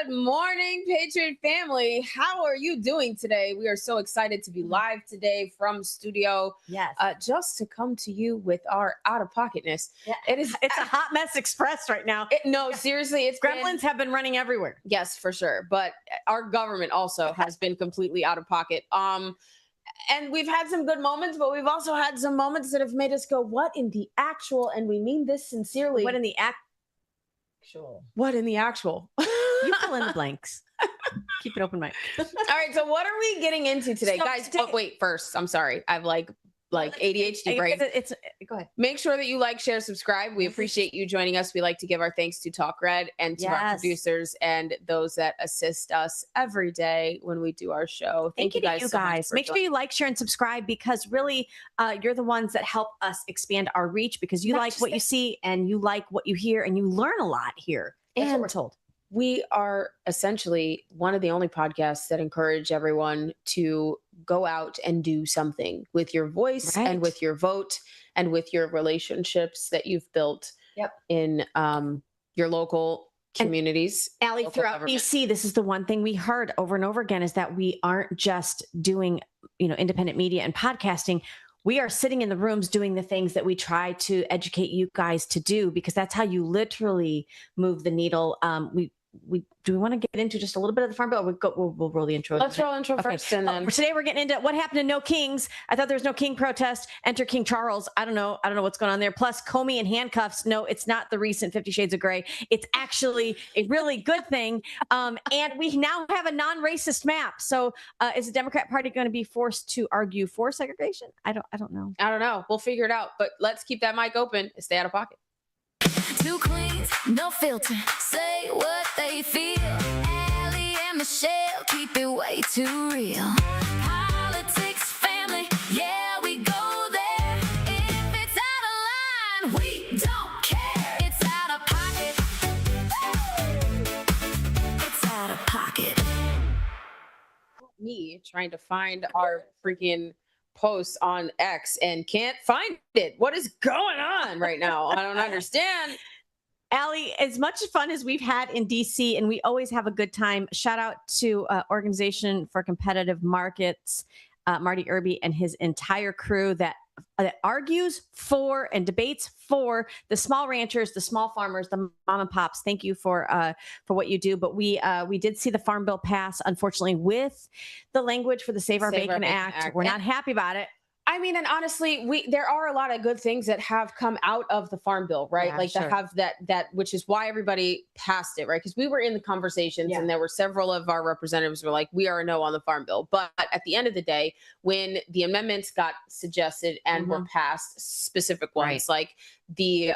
Good morning, Patriot family. How are you doing today? We are so excited to be live today from studio. Yes. Just to come to you with our out-of-pocketness. Yeah. It's a hot mess express right now. No, seriously, it's Gremlins have been running everywhere. Yes, for sure. But our government also has been completely out of pocket. And we've had some good moments, but we've also had some moments that have made us go, what in the actual? And we mean this sincerely. What in the actual? What in the actual? You fill in the blanks. Keep it open, Mike. All right. So what are we getting into today, guys? Oh, wait, first, I'm sorry. I've like ADHD brain. Go ahead. Make sure that you like, share, subscribe. We appreciate you joining us. We like to give our thanks to Talk Red and to our producers and those that assist us every day when we do our show. Thank you guys so much. Make sure you like, share, and subscribe because really you're the ones that help us expand our reach because you like what you see and you like what you hear and you learn a lot here. That's what we're told. We are essentially one of the only podcasts that encourage everyone to go out and do something with your voice and with your vote and with your relationships that you've built in your local communities. Allie, throughout BC, this is the one thing we heard over and over again is that we aren't just doing, independent media and podcasting. We are sitting in the rooms doing the things that we try to educate you guys to do because that's how you literally move the needle. Do we want to get into just a little bit of the Farm Bill? We'll roll the intro. Let's roll intro first. And then today we're getting into what happened to No Kings. I thought there was no King protest. Enter King Charles. I don't know what's going on there. Plus Comey in handcuffs. No, it's not the recent 50 Shades of Grey. It's actually a really good thing. And we now have a non-racist map. So is the Democrat Party going to be forced to argue for segregation? I don't know. I don't know. We'll figure it out. But let's keep that mic open and stay out of pocket. Two queens, no filter, say what they feel. Allie and Michelle keep it way too real. Politics, family, yeah, we go there. If it's out of line, we don't care. It's out of pocket. It's out of pocket. Me trying to find our freaking posts on X and can't find it. What is going on right now? I don't understand. Allie, as much fun as we've had in DC, and we always have a good time, shout out to Organization for Competitive Markets, Marty Irby and his entire crew that argues for and debates for the small ranchers, the small farmers, the mom and pops. Thank you for what you do. But we did see the Farm Bill pass, unfortunately, with the language for the Save Our Bacon Act. We're not happy about it. I mean, and honestly, there are a lot of good things that have come out of the Farm Bill, right? Yeah, that have that, which is why everybody passed it, right? Because we were in the conversations and there were several of our representatives were like, we are a no on the Farm Bill. But at the end of the day, when the amendments got suggested and were passed, specific ones like the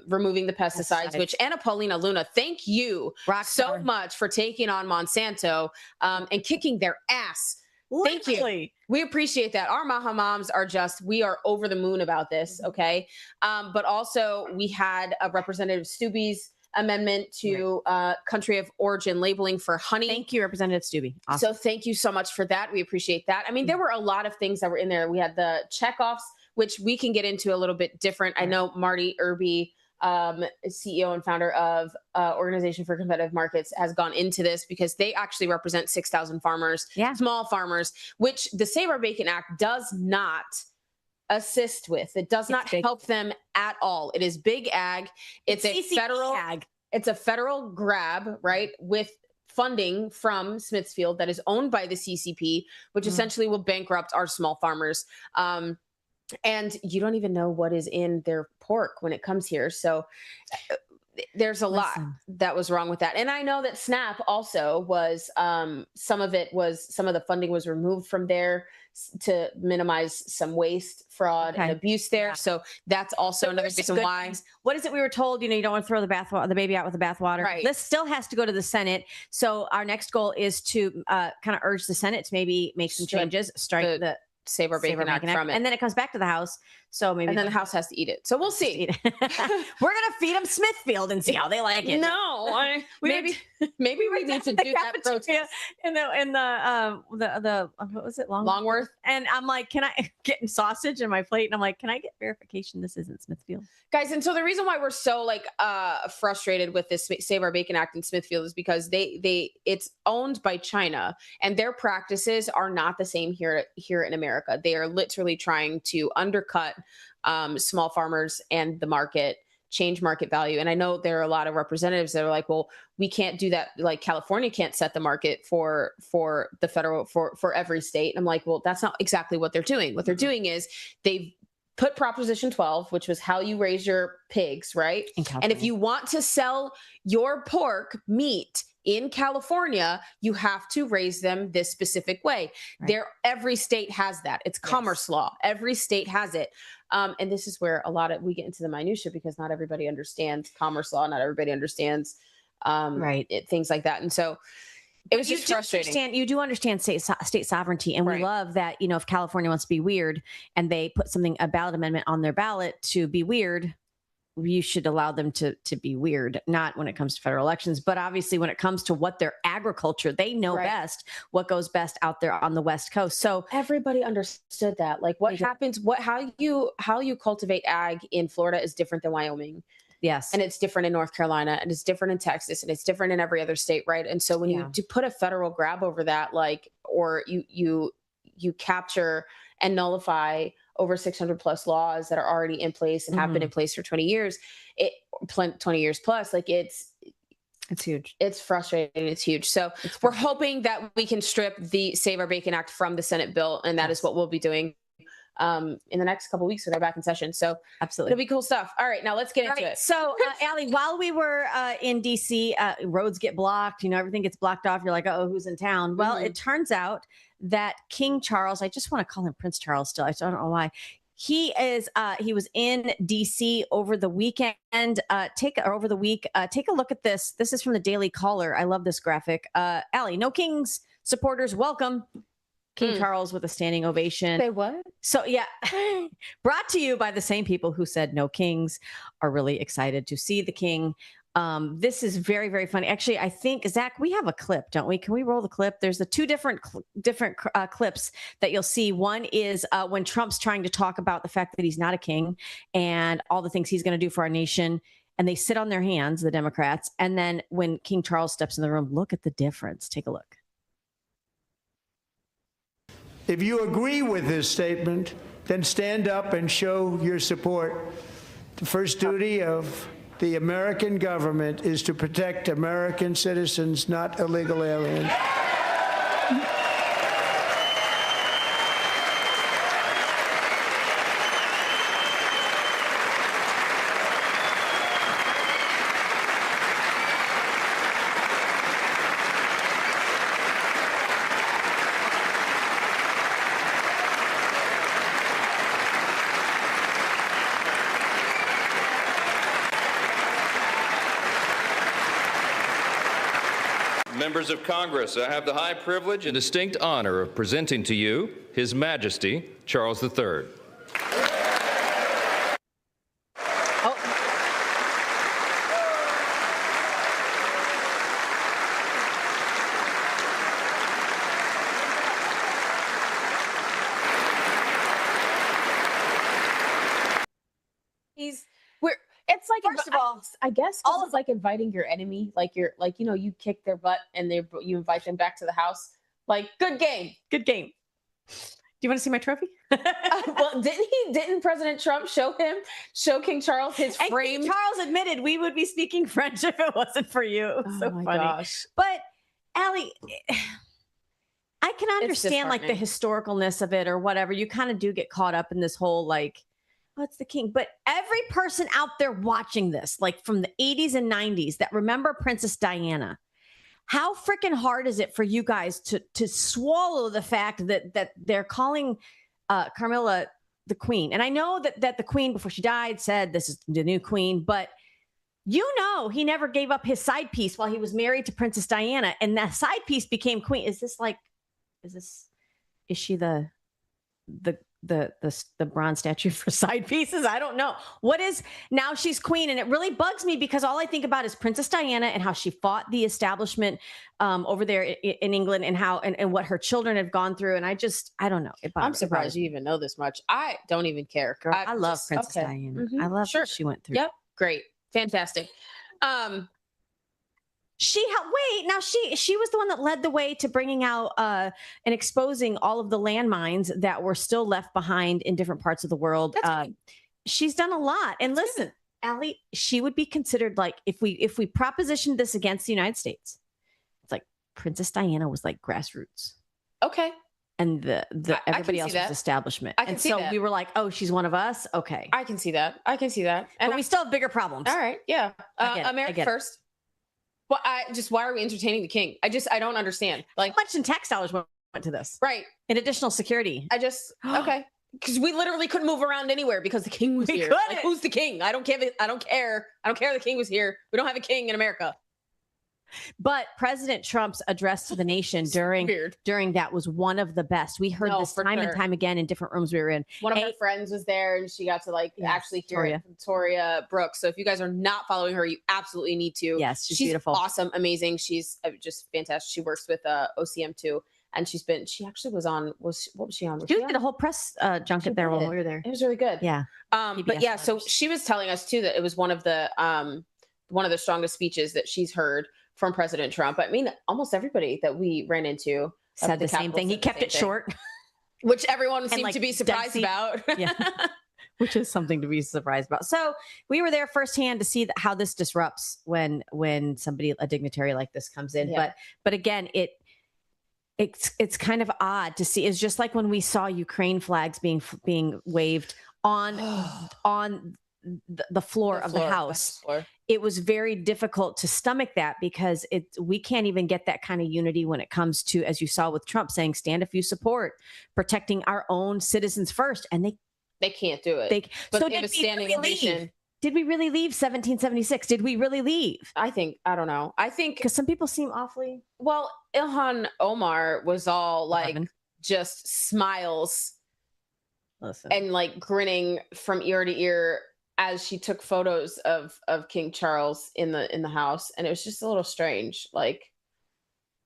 removing the pesticides, which Anna Paulina Luna, thank you so much for taking on Monsanto and kicking their ass. Thank you. We appreciate that. Our Maha moms are we are over the moon about this. Okay. But also we had a Representative Stubbe's amendment to country of origin labeling for honey. Thank you, Representative Stubbe. Awesome. So thank you so much for that. We appreciate that. I mean, there were a lot of things that were in there. We had the checkoffs, which we can get into a little bit different. I know Marty Irby, CEO and founder of Organization for Competitive Markets, has gone into this because they actually represent 6,000 farmers, small farmers, which the Save Our Bacon Act does not assist with. It does not help them at all. It is big ag. It's a federal ag. It's a federal grab, right? With funding from Smithfield that is owned by the CCP, which essentially will bankrupt our small farmers. And you don't even know what is in their pork when it comes here. So there's a lot that was wrong with that. And I know that SNAP also was, some of the funding was removed from there to minimize some waste, fraud, and abuse there. So that's also another reason why. What is it we were told? You don't want to throw the baby out with the bathwater. Right. This still has to go to the Senate. So our next goal is to kind of urge the Senate to maybe make some changes, strike Save Our Bacon Act from it. And then it comes back to the House. So maybe. And then the House has to eat it. So we'll see. We're going to feed them Smithfield and see how they like it. No, maybe we need to do that protest. In the what was it? Longworth. And I'm like, can I get sausage in my plate? And I'm like, can I get verification this isn't Smithfield? Guys, and so the reason why we're so like frustrated with this Save Our Bacon Act in Smithfield is because it's owned by China, and their practices are not the same here in America. They are literally trying to undercut small farmers and the market, change market value. And I know there are a lot of representatives that are like, well, we can't do that. Like California can't set the market for the federal, for every state. And I'm like, well, that's not exactly what they're doing. What they're doing is they've put Proposition 12, which was how you raise your pigs, right? And if you want to sell your pork meat in California, you have to raise them this specific way. Right. Every state has that. It's commerce law. Every state has it. And this is where we get into the minutia, because not everybody understands commerce law. Not everybody understands things like that. And so it was just frustrating. You do understand state sovereignty. And we love that, if California wants to be weird and they put a ballot amendment on their ballot to be weird, you should allow them to be weird, not when it comes to federal elections, but obviously when it comes to what their agriculture, they know best what goes best out there on the West Coast. So everybody understood that. Like what happens, how you cultivate ag in Florida is different than Wyoming. Yes. And it's different in North Carolina, and it's different in Texas, and it's different in every other state. Right. And so when you put a federal grab over that, or you capture and nullify over 600 plus laws that are already in place and have been in place for 20 years, 20 years plus, it's huge. It's frustrating. It's huge. So we're hoping that we can strip the Save Our Bacon Act from the Senate bill. And that is what we'll be doing in the next couple of weeks when they're back in session. So absolutely, it'll be cool stuff. All right, now let's get into it. So Allie, while we were in DC, roads get blocked, everything gets blocked off. You're like, oh, who's in town? Well, it turns out that King Charles, I just want to call him Prince Charles still. I don't know why. He was in DC over the weekend. Take a look at this. This is from the Daily Caller. I love this graphic. Allie, no Kings supporters welcome King Charles with a standing ovation. Say what? So yeah, brought to you by the same people who said no Kings are really excited to see the King. This is very, very funny. Actually, I think, Zach, we have a clip, don't we? Can we roll the clip? There's the two different clips that you'll see. One is when Trump's trying to talk about the fact that he's not a king and all the things he's going to do for our nation. And they sit on their hands, the Democrats. And then when King Charles steps in the room, look at the difference. Take a look. If you agree with this statement, then stand up and show your support. The first duty of the American government is to protect American citizens, not illegal aliens. Members of Congress, I have the high privilege and distinct honor of presenting to you His Majesty Charles III. It's like, first of all, I guess all is like inviting your enemy, you kick their butt and you invite them back to the house. Like, good game. Do you want to see my trophy? Well, didn't President Trump show King Charles his frame? King Charles admitted we would be speaking French if it wasn't for you. It was so funny. Gosh. But Allie, I can understand the historicalness of it or whatever. You kind of do get caught up in this whole it's the king. But every person out there watching this, from the 80s and 90s that remember Princess Diana, how freaking hard is it for you guys to swallow the fact that they're calling Camilla the queen? And I know that the queen before she died said this is the new queen, but he never gave up his side piece while he was married to Princess Diana, and that side piece became queen. Is she the the bronze statue for side pieces. I don't know what is. Now she's queen, and it really bugs me because all I think about is Princess Diana and how she fought the establishment over there in England, and how and what her children have gone through. And I don't know. I'm surprised you even know this much. I don't even care. Girl, I love Princess Diana. I love what she went through. Yep, great, fantastic. She was the one that led the way to bringing out and exposing all of the landmines that were still left behind in different parts of the world. She's done a lot. And listen, Allie, she would be considered like, if we propositioned this against the United States, it's like Princess Diana was like grassroots. Okay. And everybody else was establishment. And so we were like, oh, she's one of us. Okay. I can see that. And we still have bigger problems. All right. Yeah. America first. Well, why are we entertaining the king? I don't understand. Like, how much in tax dollars went to this? Right. In additional security. Okay. Because we literally couldn't move around anywhere because the king was here. Like, who's the king? I don't care. The king was here. We don't have a king in America. But President Trump's address to the nation during that was one of the best. We heard this time and time again in different rooms we were in. One of her friends was there, and she got to actually hear it from Toria Brooks. So if you guys are not following her, you absolutely need to. Yes, she's beautiful, awesome, amazing. She's just fantastic. She works with OCM too, and she actually was on. What was she on? She did a whole press junket there while we were there. It was really good. Yeah. But yeah, so she was telling us too that it was one of the strongest speeches that she's heard from President Trump. I mean, almost everybody that we ran into said the same thing. He kept it short, which everyone seemed to be surprised about. Yeah, which is something to be surprised about. So we were there firsthand to see how this disrupts when a dignitary like this comes in. Yeah. But again, it's kind of odd to see. It's just like when we saw Ukraine flags being waved on the floor of the House. It was very difficult to stomach that because we can't even get that kind of unity when it comes to, as you saw with Trump saying, stand if you support protecting our own citizens first. And they can't do it. So did we really leave 1776? Did we really leave? I don't know. I think because some people seem awfully. Well, Ilhan Omar was all like just smiles. Listen. And like grinning from ear to ear as she took photos of King Charles in the house. And it was just a little strange. Like,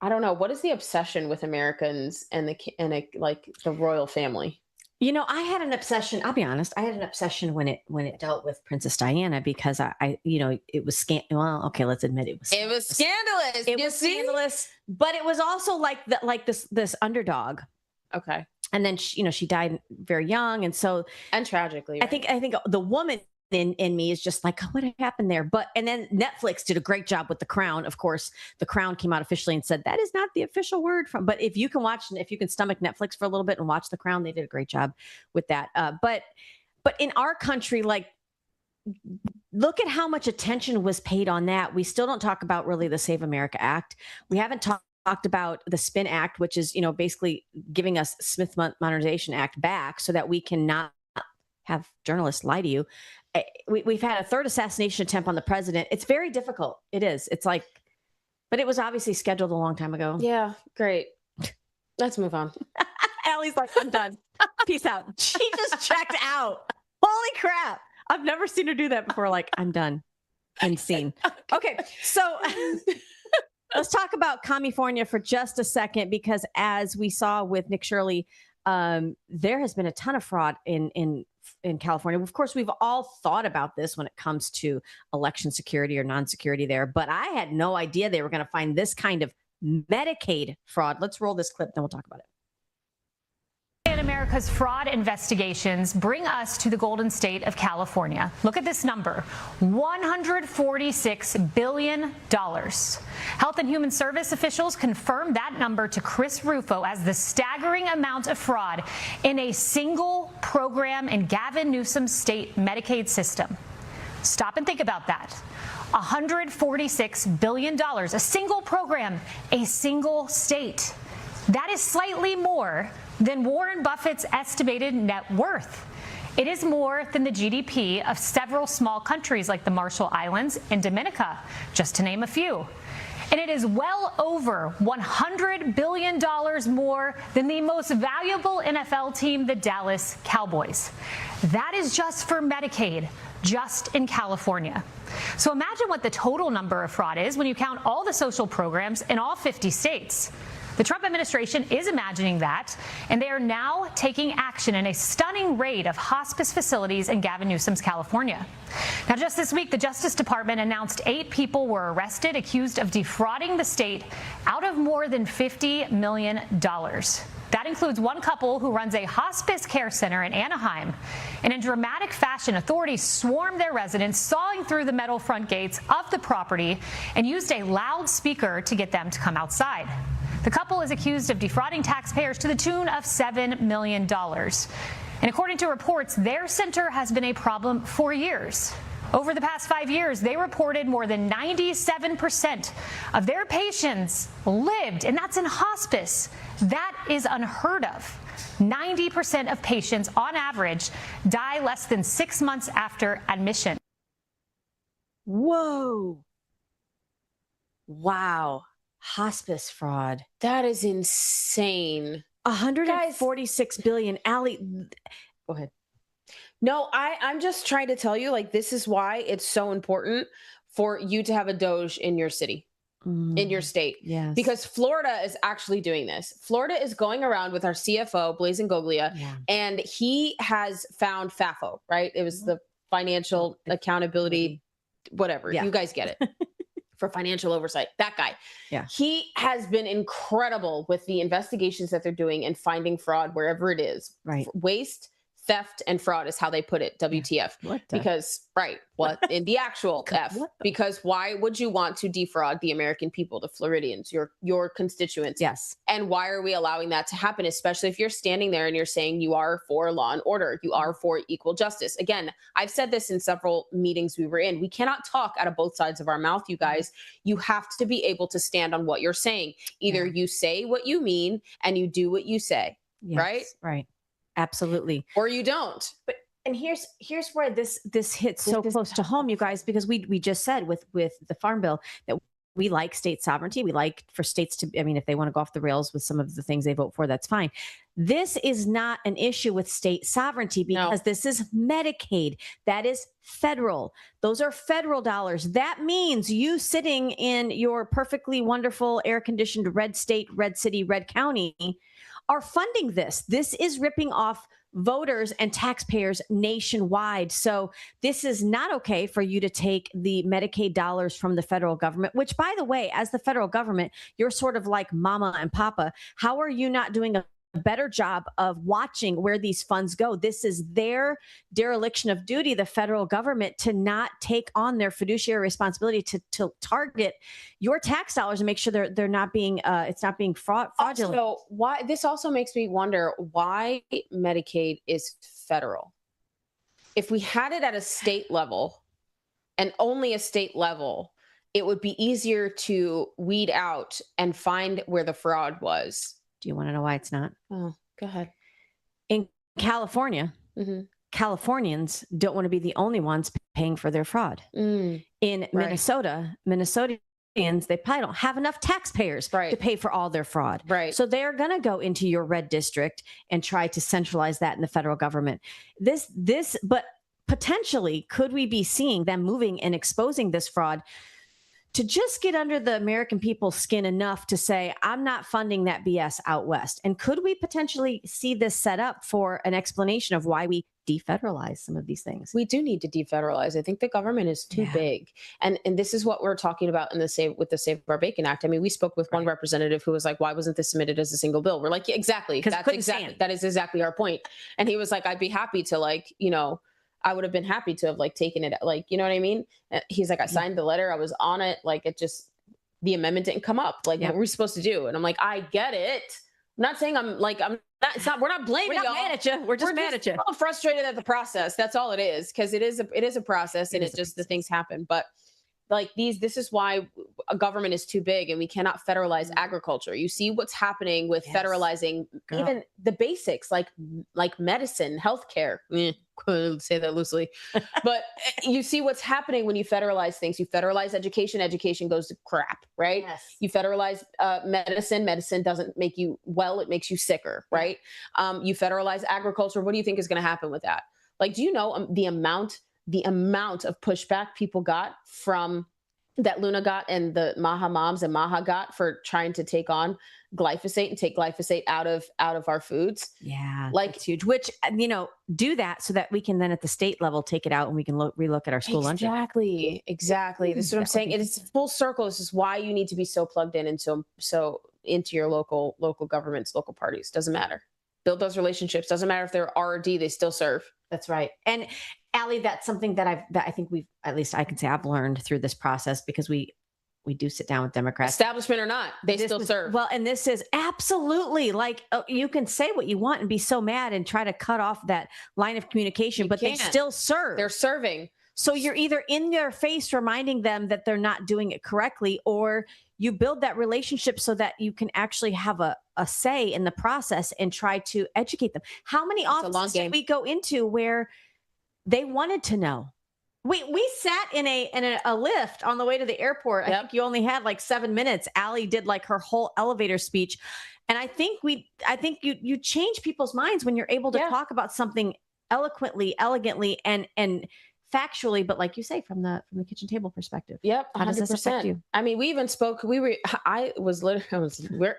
I don't know. What is the obsession with Americans and the royal family? You know, I had an obsession. I'll be honest. I had an obsession when it dealt with Princess Diana because it was well, okay, let's admit it was. It was scandalous. It was scandalous, but it was also like this underdog. Okay. And then she died very young, and tragically. Right? I think the woman in me is just like, what happened there? And then Netflix did a great job with The Crown. Of course, The Crown came out officially and said that is not the official word but if you can stomach Netflix for a little bit and watch The Crown, they did a great job with that. But in our country, like, look at how much attention was paid on that. We still don't talk about really the Save America Act. We haven't talked about the SPIN Act, which is, basically giving us Smith Modernization Act back so that we cannot have journalists lie to you. We've had a third assassination attempt on the president. It's very difficult. It is. It's like, but it was obviously scheduled a long time ago. Yeah. Great. Let's move on. Allie's like, I'm done. Peace out. She just checked out. Holy crap. I've never seen her do that before. Like, I'm done. End scene. Okay. So let's talk about California for just a second, because as we saw with Nick Shirley, there has been a ton of fraud in California. Of course, we've all thought about this when it comes to election security or non-security there, but I had no idea they were going to find this kind of Medicaid fraud. Let's roll this clip, then we'll talk about it. America's fraud investigations bring us to the Golden State of California. Look at this number, $146 billion. Health and Human Service officials confirmed that number to Chris Rufo as the staggering amount of fraud in a single program in Gavin Newsom's state Medicaid system. Stop and think about that. $146 billion, a single program, a single state. That is slightly more than Warren Buffett's estimated net worth. It is more than the GDP of several small countries like the Marshall Islands and Dominica, just to name a few. And it is well over $100 billion more than the most valuable NFL team, the Dallas Cowboys. That is just for Medicaid, just in California. So imagine what the total number of fraud is when you count all the social programs in all 50 states. The Trump administration is imagining that, and they are now taking action in a stunning raid of hospice facilities in Gavin Newsom's California. Now, just this week, the Justice Department announced 8 people were arrested accused of defrauding the state out of more than $50 million. That includes one couple who runs a hospice care center in Anaheim. And in dramatic fashion, authorities swarmed their residents, sawing through the metal front gates of the property, and used a loudspeaker to get them to come outside. The couple is accused of defrauding taxpayers to the tune of $7 million. And according to reports, their center has been a problem for years. Over the past 5 years, they reported more than 97% of their patients lived, and that's in hospice. That is unheard of. 90% of patients, on average, die less than 6 months after admission. Whoa. Wow. Hospice fraud. That is insane. 146 billion. Allie, go ahead. No, I'm just trying to tell you, like, this is why it's so important for you to have a Doge in your city, in your state. Yes. Because Florida is actually doing this. Florida is going around with our CFO, Blazin Goglia, and he has found FAFO, right? It was the Financial Accountability, whatever. You guys get it. For financial oversight, that guy. Yeah. He has been incredible with the investigations that they're doing and finding fraud wherever it is. Right. Waste, theft, and fraud is how they put it. WTF. What the? Because, right, what in the actual F. Because why would you want to defraud the American people, the Floridians, your constituents? Yes. And why are we allowing that to happen? Especially if you're standing there and you're saying you are for law and order, you are for equal justice. Again, I've said this in several meetings we were in. We cannot talk out of both sides of our mouth, you guys. You have to be able to stand on what you're saying. Either you say what you mean and you do what you say, right? Right. Absolutely. Or you don't. But and here's where this hits so close to home, you guys, because we just said with the Farm Bill that we like state sovereignty. We like for states to, I mean, if they want to go off the rails with some of the things they vote for, that's fine. This is not an issue with state sovereignty because this is Medicaid. That is federal. Those are federal dollars. That means you sitting in your perfectly wonderful air-conditioned red state, red city, red county are funding this. This is ripping off voters and taxpayers nationwide. So this is not okay for you to take the Medicaid dollars from the federal government, which, by the way, as the federal government, you're sort of like mama and papa. How are you not doing a better job of watching where these funds go? This is their dereliction of duty, the federal government, to not take on their fiduciary responsibility to target your tax dollars and make sure they're not being it's not being fraudulent. So why this also makes me wonder why Medicaid is federal. If we had it at a state level and only a state level, it would be easier to weed out and find where the fraud was. Do you want to know why it's not? Oh, go ahead. In California, Californians don't want to be the only ones paying for their fraud. In Minnesota, Minnesotans, they probably don't have enough taxpayers to pay for all their fraud. So they're going to go into your red district and try to centralize that in the federal government. But potentially, could we be seeing them moving and exposing this fraud to just get under the American people's skin enough to say, I'm not funding that BS out west? And could we potentially see this set up for an explanation of why we defederalize some of these things? We do need to defederalize. I think the government is too big. And this is what we're talking about in the Save Our Bacon Act. I mean, we spoke with one representative who was like, why wasn't this submitted as a single bill? We're like, yeah, exactly. That is exactly our point. And he was like, I'd be happy to, like, you know, I would have been happy to have like taken it, like, you know what I mean? He's like, I signed the letter. I was on it. Like, it just, the amendment didn't come up. Like, what were we supposed to do? And I'm like, I get it. I'm not saying I'm not, it's not, we're not blaming y'all. We're not mad at you. We're just mad at you. I'm frustrated at the process. That's all it is. Cause it is a process and it just, the things happen. But like this is why a government is too big and we cannot federalize agriculture. You see what's happening with federalizing even the basics like medicine, healthcare. Say that loosely, but you see what's happening when you federalize things. You federalize education, education goes to crap, right? Yes. You federalize medicine, medicine doesn't make you well, it makes you sicker, right? You federalize agriculture. What do you think is going to happen with that? Like, do you know the amount of pushback people got from that Luna got and the Maha moms and Maha got for trying to take on glyphosate and take glyphosate out of our foods? Yeah, like it's huge. Which, do that so that we can then at the state level take it out and we can relook at our school lunch. Exactly. This is what I'm saying. It is full circle. This is why you need to be so plugged in and so into your local governments, local parties. Doesn't matter. Build those relationships. Doesn't matter if they're R or D, they still serve. That's right. And Allie, that's something that I think at least I can say I've learned through this process, because we do sit down with Democrats, establishment or not, they still serve. Well, and this is absolutely like, you can say what you want and be so mad and try to cut off that line of communication, but they still serve. They're serving. So you're either in their face reminding them that they're not doing it correctly, or you build that relationship so that you can actually have a say in the process and try to educate them. How many offices did we go into where they wanted to know? We sat in a lift on the way to the airport. I think you only had like 7 minutes. Allie did like her whole elevator speech. And I think you change people's minds when you're able to talk about something eloquently, elegantly, and factually, but like you say, from the kitchen table perspective. Yep. How does this affect you? I mean, we even spoke, we're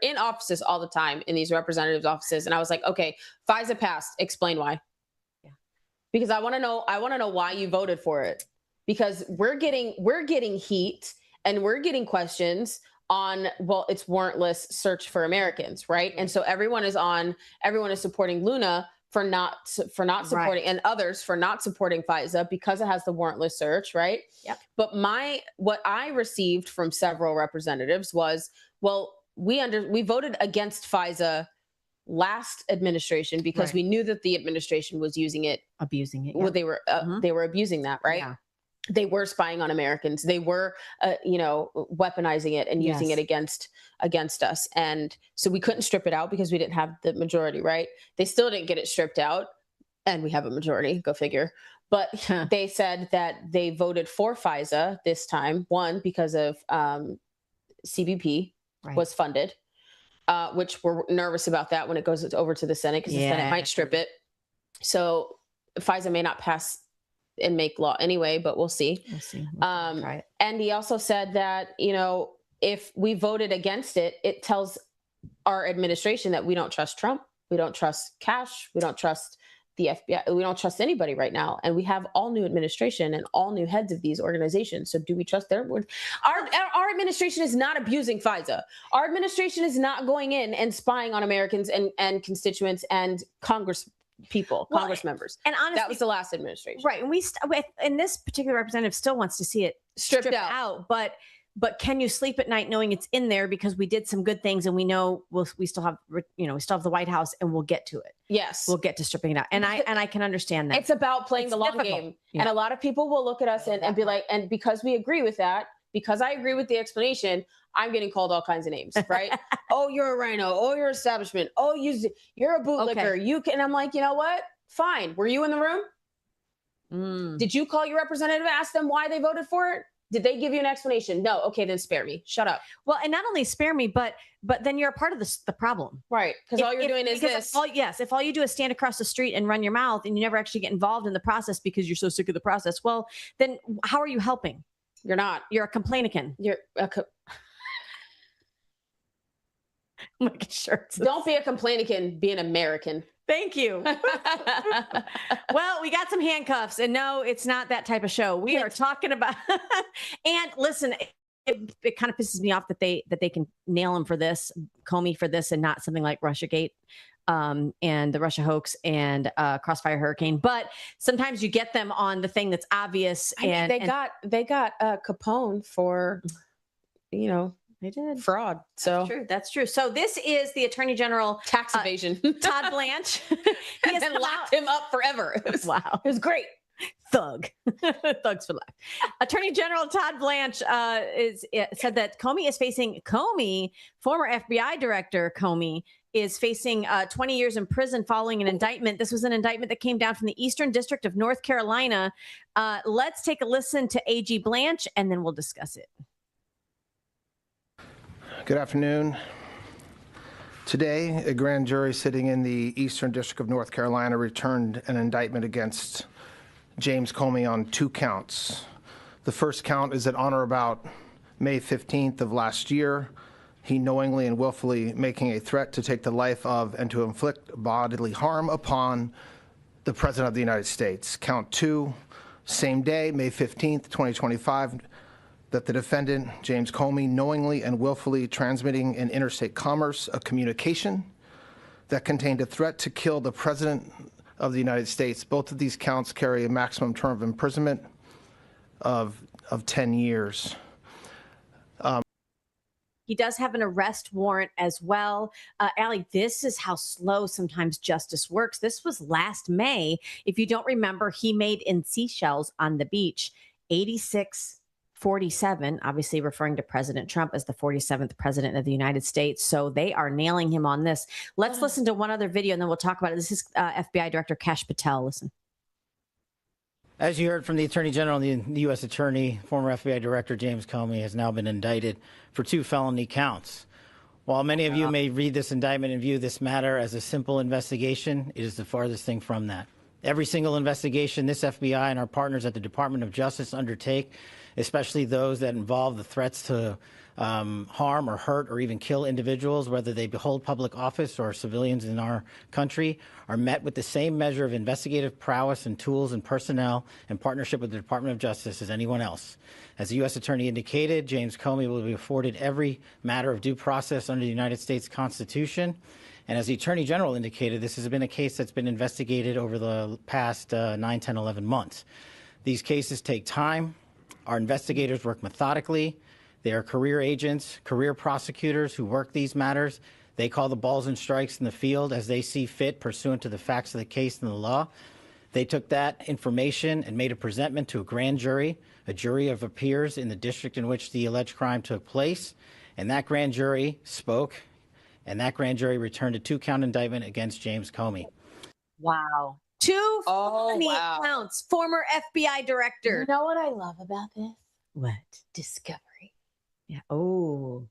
in offices all the time, in these representatives' offices. And I was like, okay, FISA passed. Explain why. Yeah. Because I want to know why you voted for it, because we're getting heat and we're getting questions on, well, it's warrantless search for Americans. Right. And so everyone is supporting Luna for not supporting, and others for not supporting FISA because it has the warrantless search, right? Yep. But what I received from several representatives was, well, we voted against FISA last administration because we knew that the administration was abusing it. Well, they were abusing that, right? Yeah. They were spying on Americans. They were, weaponizing it and using it against us. And so we couldn't strip it out because we didn't have the majority, right? They still didn't get it stripped out, and we have a majority, go figure. But they said that they voted for FISA this time, one, because of CBP was funded, which we're nervous about that when it goes over to the Senate, because the Senate might strip it. So FISA may not pass and make law anyway, but we'll see. Try it. And he also said that, if we voted against it, it tells our administration that we don't trust Trump. We don't trust Cash. We don't trust the FBI. We don't trust anybody right now. And we have all new administration and all new heads of these organizations. So do we trust their word? Our administration is not abusing FISA. Our administration is not going in and spying on Americans and constituents and Congress members. And honestly, that was the last administration. Right. And and this particular representative still wants to see it stripped out. But can you sleep at night knowing it's in there because we did some good things and we know we still have the White House and we'll get to it. Yes. We'll get to stripping it out. And I can understand that. It's about playing the long game. Yeah. And a lot of people will look at us and be like, and because we agree with that, because I agree with the explanation, I'm getting called all kinds of names, right? Oh, you're a rhino. Oh, you're establishment. Oh, you're a bootlicker. Okay. And I'm like, you know what? Fine. Were you in the room? Did you call your representative and ask them why they voted for it? Did they give you an explanation? No. Okay, then spare me. Shut up. Well, and not only spare me, but then you're a part of the problem. Right. Because all you're doing is this. If all you do is stand across the street and run your mouth and you never actually get involved in the process because you're so sick of the process, well, then how are you helping? You're not. You're a complainican. You're a making sure. Don't be a complainican, be an American. Thank you. Well, we got some handcuffs, and no, it's not that type of show. We are talking about, and listen, it kind of pisses me off that they can nail him for this, Comey for this, and not something like Russiagate, and the Russia hoax and Crossfire Hurricane. But sometimes you get them on the thing that's obvious. And they got Capone for, they did fraud. So that's true. So this is the Attorney General, tax evasion, Todd Blanche. He has locked him up forever. Wow, it was great. Thug. Thugs for life. Attorney General Todd Blanche said that former FBI Director Comey, is facing 20 years in prison following an indictment. This was an indictment that came down from the Eastern District of North Carolina. Let's take a listen to AG Blanche, and then we'll discuss it. Good afternoon. Today, a grand jury sitting in the Eastern District of North Carolina returned an indictment against James Comey on 2 counts. The first count is that on or about May 15th of last year, he knowingly and willfully making a threat to take the life of and to inflict bodily harm upon the President of the United States. Count 2, same day, May 15th, 2025, that the defendant, James Comey, knowingly and willfully transmitting in interstate commerce a communication that contained a threat to kill the President of the United States. Both of these counts carry a maximum term of imprisonment of 10 years. He does have an arrest warrant as well. Allie, this is how slow sometimes justice works. This was last May. If you don't remember, he made in seashells on the beach 86-47, obviously referring to President Trump as the 47th president of the United States. So they are nailing him on this. Let's listen to one other video and then we'll talk about it. This is FBI Director Kash Patel. Listen. As you heard from the Attorney General, the U.S. Attorney, former FBI Director James Comey has now been indicted for 2 felony counts. While many of you may read this indictment and view this matter as a simple investigation, it is the farthest thing from that. Every single investigation this FBI and our partners at the Department of Justice undertake, especially those that involve the threats to harm or hurt or even kill individuals, whether they hold public office or civilians in our country, are met with the same measure of investigative prowess and tools and personnel in partnership with the Department of Justice as anyone else. As the U.S. Attorney indicated, James Comey will be afforded every matter of due process under the United States Constitution. And as the Attorney General indicated, this has been a case that's been investigated over the past 9, 10, 11 months. These cases take time. Our investigators work methodically. They are career agents, career prosecutors who work these matters. They call the balls and strikes in the field as they see fit, pursuant to the facts of the case and the law. They took that information and made a presentment to a grand jury, a jury of peers in the district in which the alleged crime took place. And that grand jury spoke, and that grand jury returned a 2-count indictment against James Comey. Wow. 2 felony counts. Former FBI Director. You know what I love about this? What? Discovery. Yeah. Oh,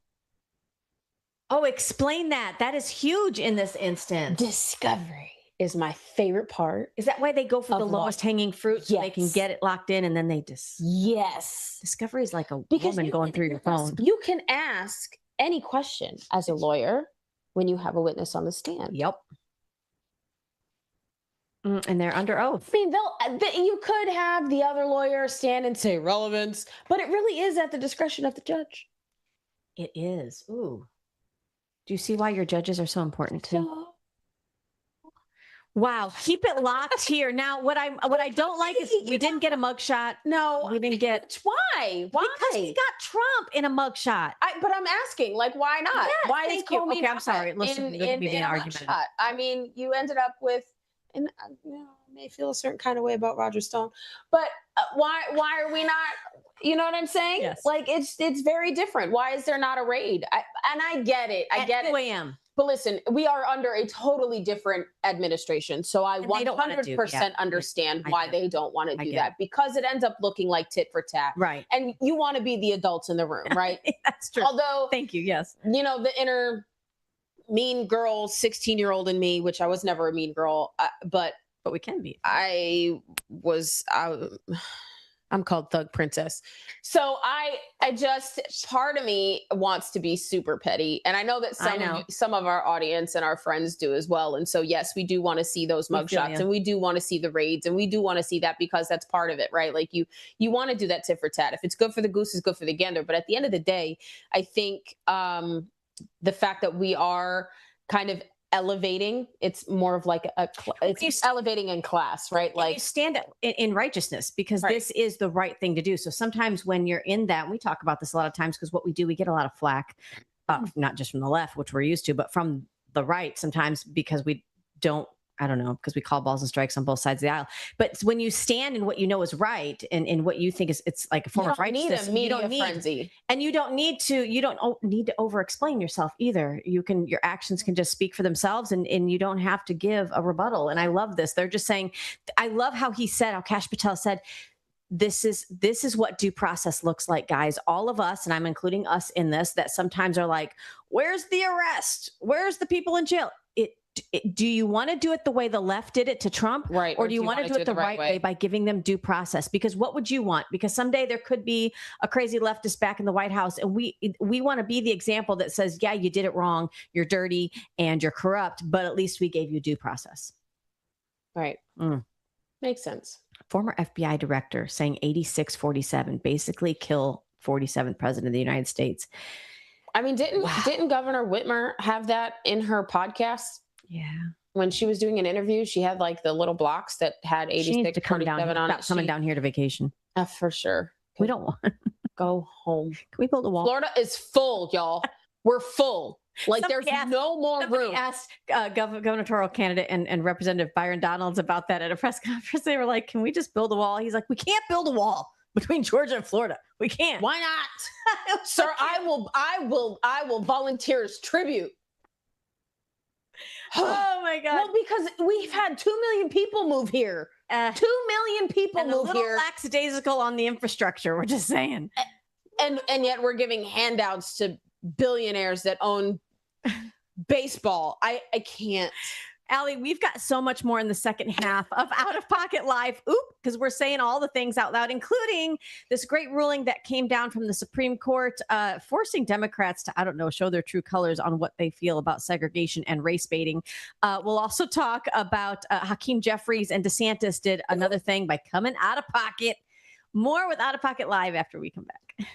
explain that. That is huge in this instance. Discovery is my favorite part. Is that why they go for the lowest hanging fruit so they can get it locked in and then they just... Yes. Discovery is like a woman going through your phone. You can ask any question as a lawyer when you have a witness on the stand. Yep. And they're under oath. I mean, you could have the other lawyer stand and say relevance, but it really is at the discretion of the judge. It is. Ooh. Do you see why your judges are so important too? Wow. Keep it locked here. Now, what I don't like is we didn't get a mugshot. No, we didn't get. Why? Why? Because we got Trump in a mugshot. But I'm asking, like, why not? Yes, why is Comey? Okay, I'm sorry. Listen, in an argument. I mean, you ended up with. And I may feel a certain kind of way about Roger Stone, but why are we not? You know what I'm saying? Yes. Like it's very different. Why is there not a raid? I get it. I get it. 2 a.m. But listen, we are under a totally different administration, so I 100% understand why they don't want to do that, because it ends up looking like tit for tat. Right. And you want to be the adults in the room, right? That's true. Although, thank you. Yes. You know, the inner mean girl 16-year-old in me, which I was never a mean girl, but we can be. I'm called Thug Princess. So I just, part of me wants to be super petty. And I know that some of our audience and our friends do as well. And so, yes, we do want to see those mugshots and we do want to see the raids and we do want to see that because that's part of it, right? Like you want to do that tit for tat. If it's good for the goose, it's good for the gander. But at the end of the day, I think, the fact that we are kind of elevating, it's more of like it's elevating in class, right? Like you stand in righteousness because this is the right thing to do. So sometimes when you're in that, and we talk about this a lot of times because what we do, we get a lot of flack, not just from the left, which we're used to, but from the right sometimes because we don't I don't know, because we call balls and strikes on both sides of the aisle. But when you stand in what you know is right and what you think is, it's like a form of righteousness, you don't need frenzy. And you don't need to over explain yourself either. Your actions can just speak for themselves, and you don't have to give a rebuttal. And I love this. They're just saying, I love how Kash Patel said, this is what due process looks like, guys. All of us, and I'm including us in this, that sometimes are like, where's the arrest? Where's the people in jail? Do you want to do it the way the left did it to Trump? Right. Or do you want to do it the right way by giving them due process? Because what would you want? Because someday there could be a crazy leftist back in the White House. And we want to be the example that says, yeah, you did it wrong. You're dirty and you're corrupt, but at least we gave you due process. Right. Makes sense. Former FBI director saying 86-47, basically kill 47th president of the United States. I mean, didn't Governor Whitmer have that in her podcast? Yeah. When she was doing an interview, she had like the little blocks that had 86 47 on it. Coming down here to vacation. For sure. We don't want go home. Can we build a wall? Florida is full, y'all. We're full. Like there's no more room. Asked gubernatorial candidate and Representative Byron Donalds about that at a press conference. They were like, "Can we just build a wall?" He's like, "We can't build a wall between Georgia and Florida. We can't. Why not, sir? I will volunteer as tribute." Oh my God! Well, because we've had 2 million people move here. 2 million people move here. Lackadaisical on the infrastructure. We're just saying, and yet we're giving handouts to billionaires that own baseball. I can't. Allie, we've got so much more in the second half of Out of Pocket Live. Because we're saying all the things out loud, including this great ruling that came down from the Supreme Court, forcing Democrats to, I don't know, show their true colors on what they feel about segregation and race baiting. We'll also talk about Hakeem Jeffries and DeSantis did another thing by coming out of pocket. More with Out of Pocket Live after we come back.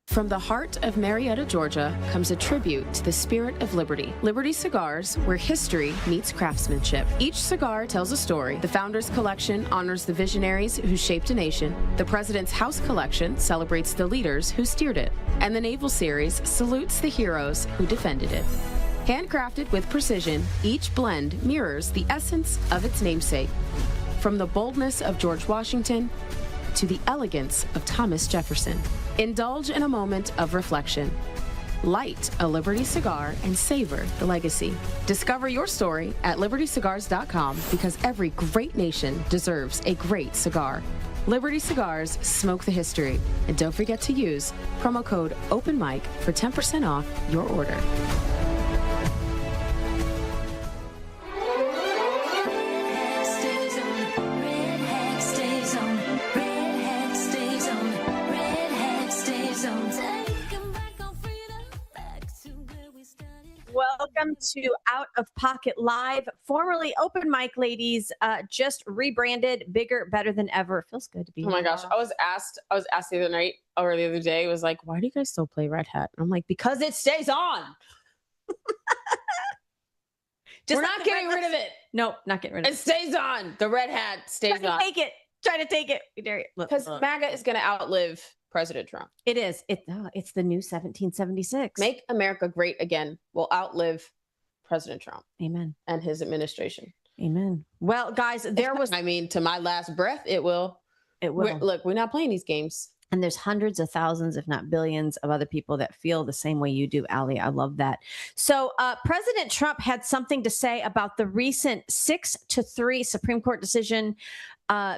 From the heart of Marietta, Georgia, comes a tribute to the spirit of liberty. Liberty Cigars, where history meets craftsmanship. Each cigar tells a story. The Founders Collection honors the visionaries who shaped a nation. The President's House Collection celebrates the leaders who steered it. And the Naval Series salutes the heroes who defended it. Handcrafted with precision, each blend mirrors the essence of its namesake. From the boldness of George Washington to the elegance of Thomas Jefferson. Indulge in a moment of reflection. Light a Liberty cigar and savor the legacy. Discover your story at libertycigars.com because every great nation deserves a great cigar. Liberty Cigars, smoke the history. And don't forget to use promo code OpenMic for 10% off your order. Welcome to Out of Pocket Live, formerly Open Mic, ladies. Just rebranded, bigger, better than ever. It feels good to be here. Oh my gosh. I was asked the other night or the other day, it was like, why do you guys still play Red Hat? And I'm like, because it stays on. We're not getting rid of it. Nope, not getting rid of it. It stays on. The Red Hat stays on. Take it. Try to take it. We dare you. Because MAGA is going to outlive President Trump. It is. It's the new 1776. Make America great again will outlive President Trump. Amen. And his administration. Amen. Well, guys, to my last breath, it will. It will. We're not playing these games. And there's hundreds of thousands, if not billions, of other people that feel the same way you do, Allie. I love that. So President Trump had something to say about the recent 6-3 Supreme Court decision.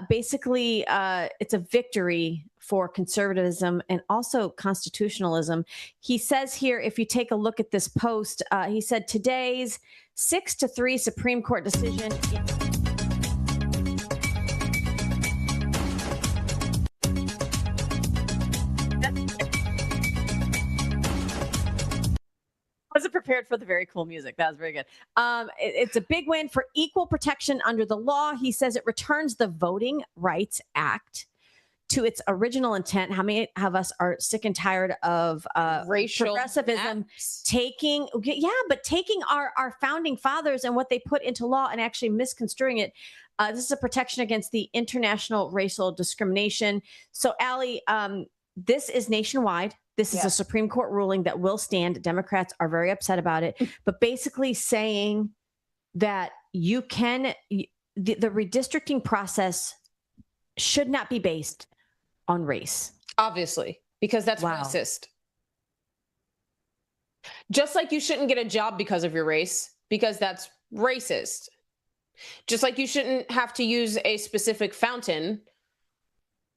Basically, it's a victory for conservatism and also constitutionalism. He says here, if you take a look at this post, he said today's 6-3 Supreme Court decision. Wasn't prepared for the very cool music. That was very good. It's a big win for equal protection under the law. He says it returns the Voting Rights Act to its original intent. How many of us are sick and tired of racial progressivism taking our founding fathers and what they put into law and actually misconstruing it? This is a protection against the international racial discrimination. So, Allie, this is nationwide. This is a Supreme Court ruling that will stand. Democrats are very upset about it, but basically saying that you can, the redistricting process should not be based on race. Obviously, because that's racist. Just like you shouldn't get a job because of your race, because that's racist. Just like you shouldn't have to use a specific fountain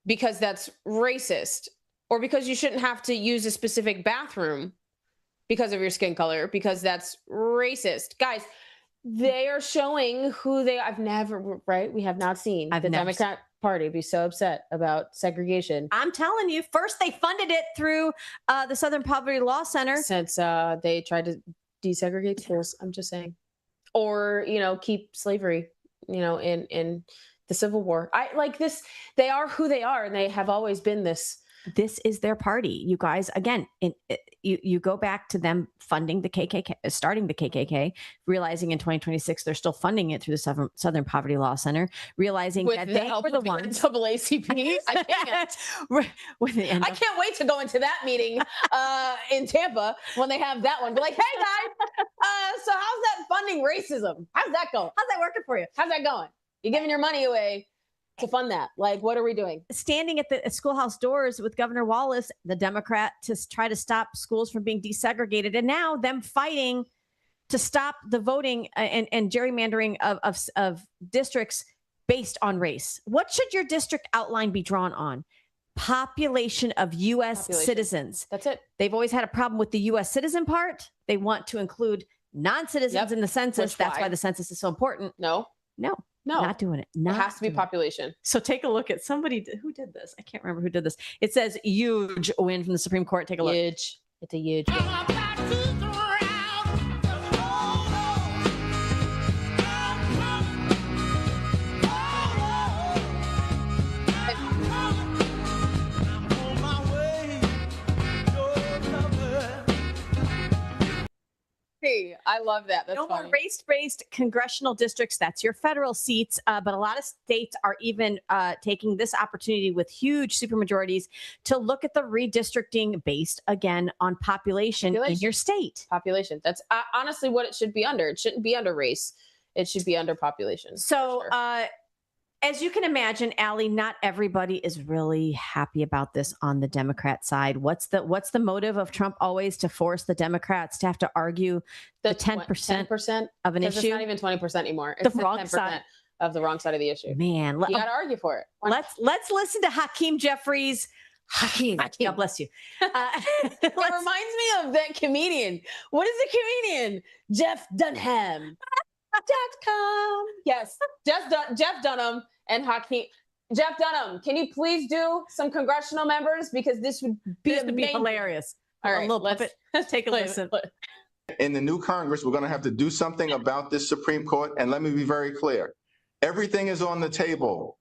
because that's racist. Or because you shouldn't have to use a specific bathroom because of your skin color, because that's racist. Guys, they are showing who they, we have not seen the Democrat Party be so upset about segregation. I'm telling you, first they funded it through the Southern Poverty Law Center. Since they tried to desegregate schools, I'm just saying. Or, keep slavery, in the Civil War. I like this. They are who they are, and they have always been this. This is their party. You guys, again, you go back to them funding the KKK, starting the KKK, realizing in 2026 they're still funding it through the Southern Poverty Law Center, realizing that they were the ones. NAACP. I can't. I can't wait to go into that meeting in Tampa when they have that one. Be like, hey guys, so how's that funding racism? How's that going? How's that working for you? How's that going? You're giving your money away to fund that. Like, what are we doing? Standing at the schoolhouse doors with Governor Wallace, the Democrat, to try to stop schools from being desegregated, and now them fighting to stop the voting and gerrymandering of districts based on race. What should your district outline be drawn on? Population of U.S. citizens. That's it. They've always had a problem with the U.S. citizen part. They want to include non-citizens in the census. That's why the census is so important. No, not doing it. It has to be population. So take a look at somebody who did this. I can't remember who did this. It says huge win from the Supreme Court. Take a look. Huge. It's a huge. Hey, I love that. That's no funny. more race-based congressional districts. That's your federal seats. But a lot of states are even taking this opportunity with huge supermajorities to look at the redistricting based, again, on population in your state. Population. That's honestly what it should be under. It shouldn't be under race. It should be under population. So as you can imagine, Allie, not everybody is really happy about this on the Democrat side. What's the motive of Trump always to force the Democrats to have to argue the 10% of an issue? It's not even 20% anymore. It's the wrong 10% side of the wrong side of the issue. Man, you got to argue for it. Let's listen to Hakeem Jeffries. Hakeem, God bless you. It reminds me of that comedian. What is the comedian? Jeff Dunham. Yes, Jeff Dunham and Hakeem. Jeff Dunham, can you please do some congressional members, because this would be hilarious. All right, let's take a listen. In the new Congress, we're going to have to do something about this Supreme Court. And let me be very clear. Everything is on the table.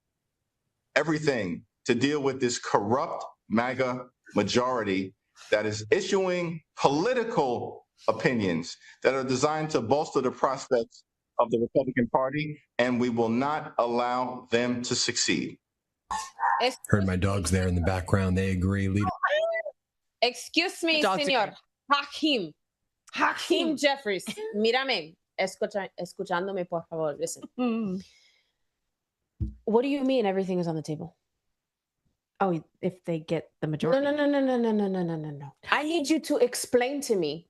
Everything to deal with this corrupt MAGA majority that is issuing political opinions that are designed to bolster the prospects of the Republican Party, and we will not allow them to succeed. Heard my dogs there in the background. They agree. Excuse me, señor. Hakeem Jeffries. Mírame. Escuchándome, por favor. Listen. What do you mean everything is on the table? Oh, if they get the majority. No. I need you to explain to me,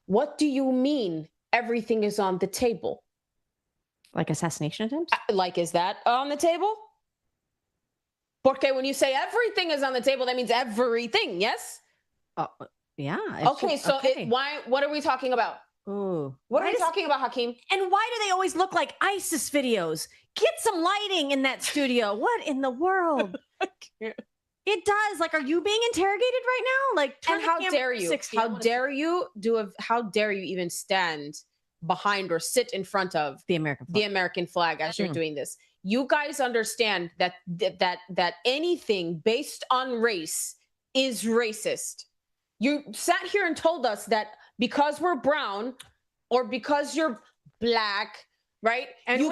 what do you mean everything is on the table? Like assassination attempts? Like, is that on the table? Porque when you say everything is on the table, that means everything, yes? Yeah. Okay, so what are we talking about? Ooh. What are we talking about, Hakeem? And why do they always look like ISIS videos? Get some lighting in that studio. What in the world? It does. Like, are you being interrogated right now? Like, and how dare you? How dare you even stand behind or sit in front of the American flag as you're doing this? You guys understand that anything based on race is racist. You sat here and told us that because we're brown or because you're black, right? And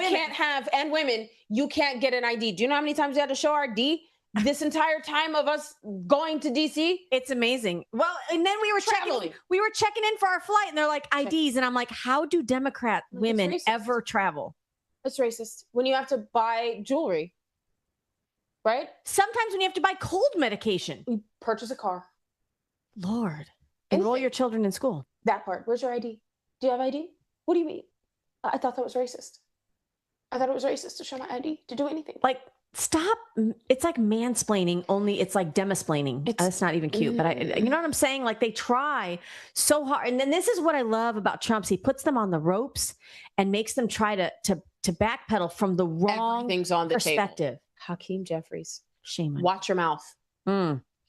women, you can't get an ID. Do you know how many times we had to show our ID this entire time of us going to DC? It's amazing. Well, and then we were checking in for our flight, and they're like IDs, and I'm like, how do Democrat women ever travel? It's racist when you have to buy jewelry, right? Sometimes when you have to buy cold medication. You purchase a car. Lord, enroll your children in school. That part. Where's your ID? Do you have ID? What do you mean? I thought that was racist. I thought it was racist to show my ID, to do anything. Like, stop. It's like mansplaining, only it's like demasplaining. That's not even cute, but you know what I'm saying? Like, they try so hard. And then this is what I love about Trump. He puts them on the ropes and makes them try to backpedal from the wrong Everything's on the perspective. table. Hakeem Jeffries. Shame on you. Watch your mouth.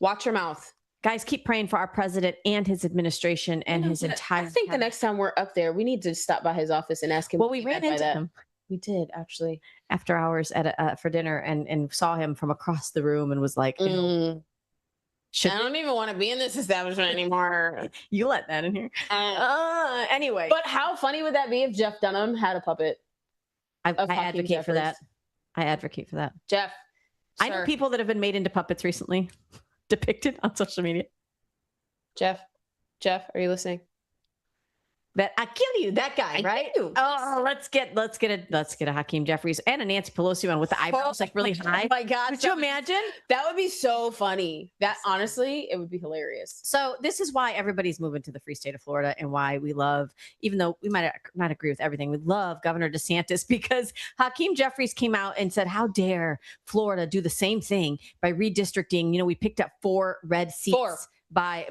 Watch your mouth. Guys, keep praying for our president and his administration and his entire. I think the next time we're up there, we need to stop by his office and ask him. Well, we ran into him. We did, actually, after hours at for dinner, and saw him from across the room and was like, I don't even want to be in this establishment anymore. You let that in here. Anyway. But how funny would that be if Jeff Dunham had a puppet? I advocate for that. I advocate for that. Jeff. I know people that have been made into puppets recently, depicted on social media. Jeff, are you listening? That I kill you, that guy, right? Oh, let's get a Hakeem Jeffries and a Nancy Pelosi one with the eyebrows like really high. Oh my God. Could you imagine? That would be so funny. That honestly, it would be hilarious. So this is why everybody's moving to the free state of Florida and why we love, even though we might not agree with everything, we love Governor DeSantis because Hakeem Jeffries came out and said, how dare Florida do the same thing by redistricting? You know, we picked up 4 red seats by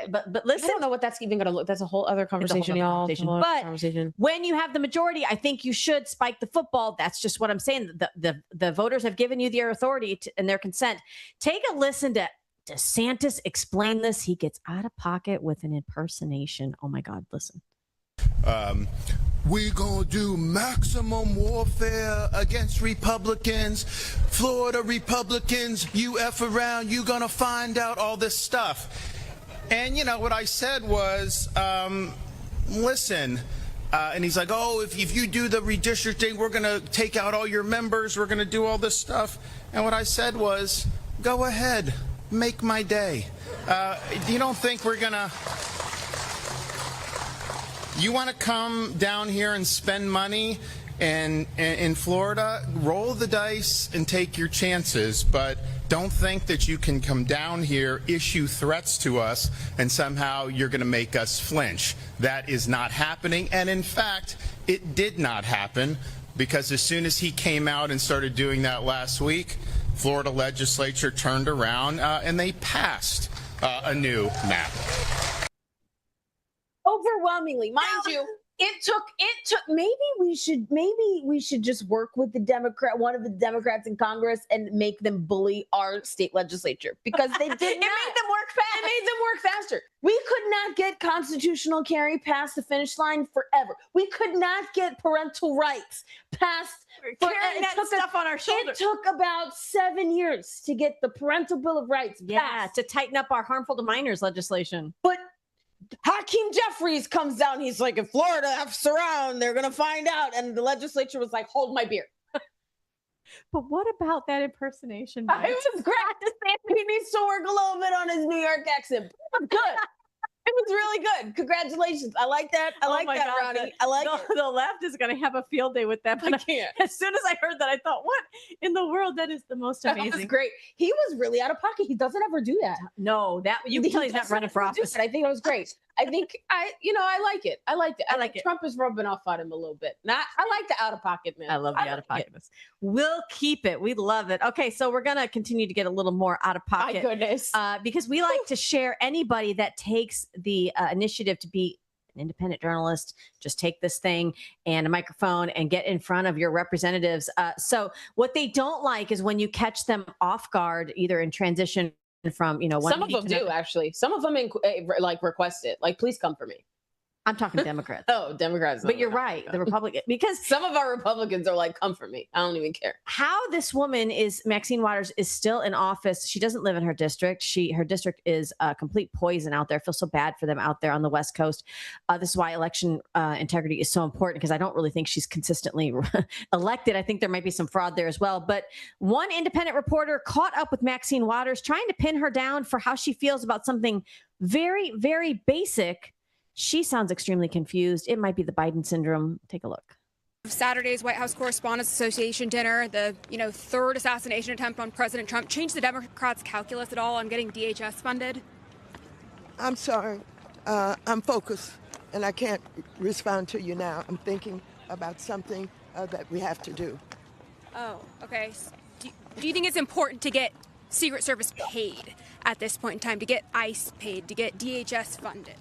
But listen, I don't know what that's even going to look. That's a whole other conversation, y'all. But when you have the majority, I think you should spike the football. That's just what I'm saying. The voters have given you their authority and their consent. Take a listen to DeSantis explain this. He gets out of pocket with an impersonation. Oh my God, listen. We gonna do maximum warfare against Republicans. Florida Republicans, you F around, you gonna find out all this stuff. And, you know, what I said was, listen, and he's like, oh, if you do the redistricting, we're going to take out all your members. We're going to do all this stuff. And what I said was, go ahead, make my day. You don't think we're going to... You want to come down here and spend money and in Florida, roll the dice and take your chances, but don't think that you can come down here, issue threats to us, and somehow you're going to make us flinch. That is not happening, and in fact, it did not happen, because as soon as he came out and started doing that last week, Florida legislature turned around and they passed a new map. Overwhelmingly, mind you. It took maybe we should just work with one of the Democrats in Congress and make them bully our state legislature because they did It made them work fast. It made them work faster. We could not get constitutional carry past the finish line forever. We could not get parental rights past carrying that stuff on our shoulders. It took about 7 years to get the Parental Bill of Rights passed. To tighten up our harmful to minors legislation. But Hakeem Jeffries comes down. He's like, if Florida F's around, they're going to find out. And the legislature was like, hold my beer. But what about that impersonation? It was great. He needs to work a little bit on his New York accent. It was good. It was really good. Congratulations. I like that. I like that, Ronnie. I like it. The left is going to have a field day with that. But I can't. As soon as I heard that, I thought, what in the world? That is the most amazing. That was great. He was really out of pocket. He doesn't ever do that. No, you can tell he's not running for office. I think it was great. I think I like it. I liked it. I like it. Trump is rubbing off on him a little bit. I like the out of pocket man. I love the out of pocketness. We'll keep it. We love it. Okay, so we're gonna continue to get a little more out of pocket. My goodness. Because we like to share anybody that takes the initiative to be an independent journalist. Just take this thing and a microphone and get in front of your representatives. So what they don't like is when you catch them off guard, either in transition from, one some of them do actually. Some of them request it. Like, please come for me. I'm talking Democrats. Oh, Democrats. But you're right. The Republican, because some of our Republicans are like, come for me. I don't even care. How this woman Maxine Waters is still in office. She doesn't live in her district. Her district is complete poison out there. I feel so bad for them out there on the West Coast. This is why election integrity is so important, because I don't really think she's consistently elected. I think there might be some fraud there as well. But one independent reporter caught up with Maxine Waters, trying to pin her down for how she feels about something very, very basic. She sounds extremely confused. It might be the Biden syndrome. Take a look. Saturday's White House Correspondents Association dinner, the third assassination attempt on President Trump, changed the Democrats' calculus at all on getting DHS funded? I'm sorry. I'm focused, and I can't respond to you now. I'm thinking about something that we have to do. Oh, okay. Do you think it's important to get Secret Service paid at this point in time, to get ICE paid, to get DHS funded?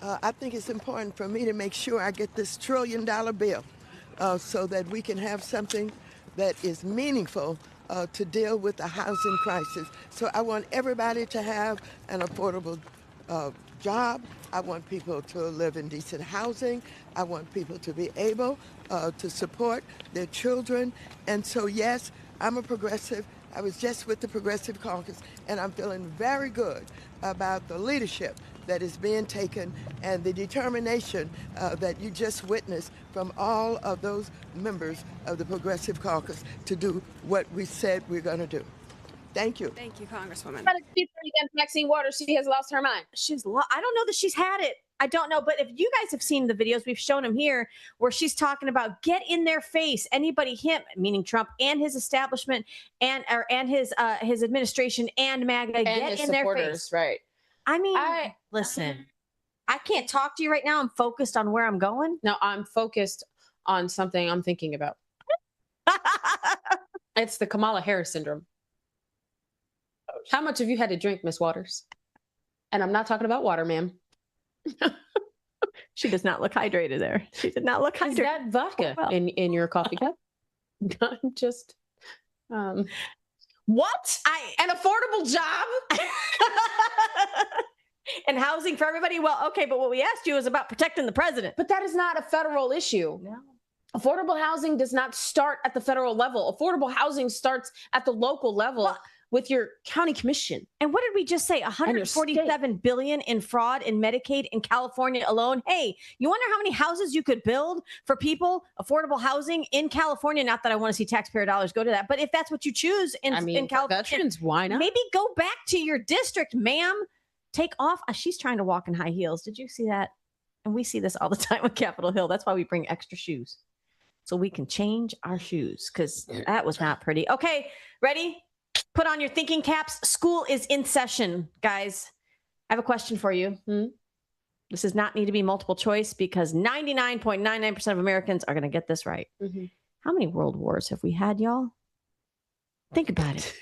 I think it's important for me to make sure I get this $1 trillion bill so that we can have something that is meaningful to deal with the housing crisis. So I want everybody to have an affordable job. I want people to live in decent housing. I want people to be able to support their children. And so, yes, I'm a progressive. I was just with the Progressive Caucus, and I'm feeling very good about the leadership that is being taken and the determination that you just witnessed from all of those members of the Progressive Caucus to do what we said we're going to do. Thank you. Thank you, Congresswoman. Maxine Waters, she has lost her mind. I don't know that she's had it. I don't know. But if you guys have seen the videos, we've shown them here, where she's talking about get in their face, anybody, him, meaning Trump, and his establishment, and his administration, and MAGA, and get in their face. Right. I mean, listen, I can't talk to you right now. I'm focused on where I'm going. No, I'm focused on something I'm thinking about. It's the Kamala Harris syndrome. How much have you had to drink, Miss Waters? And I'm not talking about water, ma'am. She does not look hydrated there. She did not look hydrated. Is that vodka in your coffee cup? Just what? An affordable job and housing for everybody. Well, okay, but what we asked you is about protecting the president. But that is not a federal issue. No. Affordable housing does not start at the federal level. Affordable housing starts at the local level. With your county commission. And what did we just say? $147 billion in fraud in Medicaid in California alone. Hey, you wonder how many houses you could build for people, affordable housing in California? Not that I want to see taxpayer dollars go to that, but if that's what you choose in California, veterans, why not? Maybe go back to your district, ma'am. Take off. She's trying to walk in high heels. Did you see that? And we see this all the time on Capitol Hill. That's why we bring extra shoes, so we can change our shoes, because that was not pretty. Okay, ready? Put on your thinking caps. School is in session, guys. I have a question for you. This does not need to be multiple choice, because 99.99% of Americans are going to get this right. How many world wars have we had, y'all? Think about it.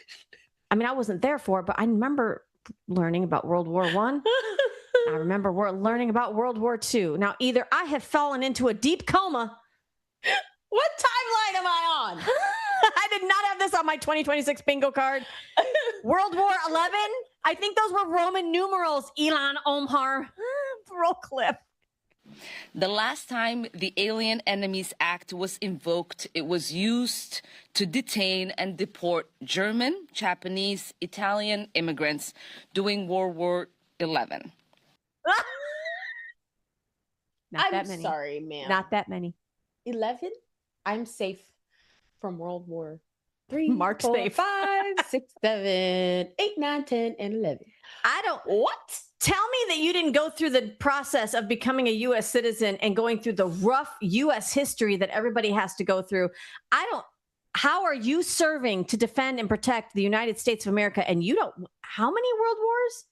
I mean, I wasn't there for it, but I remember learning about World War I. I remember learning about World War II. Now, either I have fallen into a deep coma. What timeline am I on? I did not have this on my 2026 bingo card. World War XI. I think those were Roman numerals. Elon Omar. Roll clip. The last time the Alien Enemies Act was invoked, it was used to detain and deport German, Japanese, Italian immigrants during World War XI. Not that many. Sorry, ma'am. Not that many. 11? I'm safe from World War 3, Mark 4, safe. 5, 6, 7, 8, 9, 10, and 11. I don't. What? Tell me that you didn't go through the process of becoming a U.S. citizen and going through the rough U.S. history that everybody has to go through. How are you serving to defend and protect the United States of America? And you don't. How many world wars?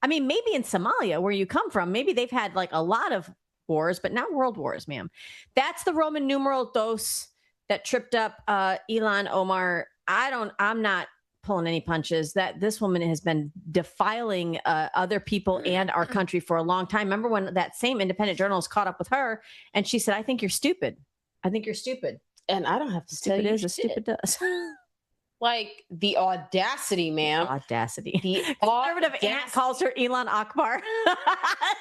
I mean, maybe in Somalia, where you come from, maybe they've had like a lot of wars, but not world wars, ma'am. That's the Roman numeral dose that tripped up Elon Omar. I'm not pulling any punches. That this woman has been defiling other people and our country for a long time. Remember when that same independent journalist caught up with her and she said, I think you're stupid. I think you're stupid. And I don't have to tell you. Stupid is as stupid does. Like the audacity, ma'am. Audacity. The conservative aunt calls her Elon Akbar.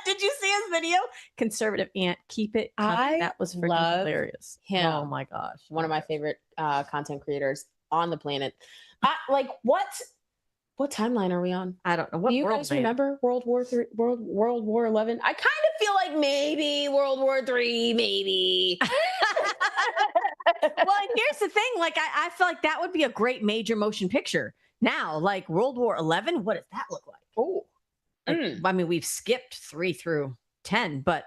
Did you see his video? Conservative aunt, keep it coming. That was freaking hilarious. Him. Oh my gosh. One of my favorite content creators on the planet. What timeline are we on? I don't know. What Do you guys remember World War III, World War XI? I kind of feel like maybe World War III, maybe. Well, and here's the thing. Like, I feel like that would be a great major motion picture. Now, like World War XI, what does that look like? Oh, I mean, we've skipped 3 through 10, but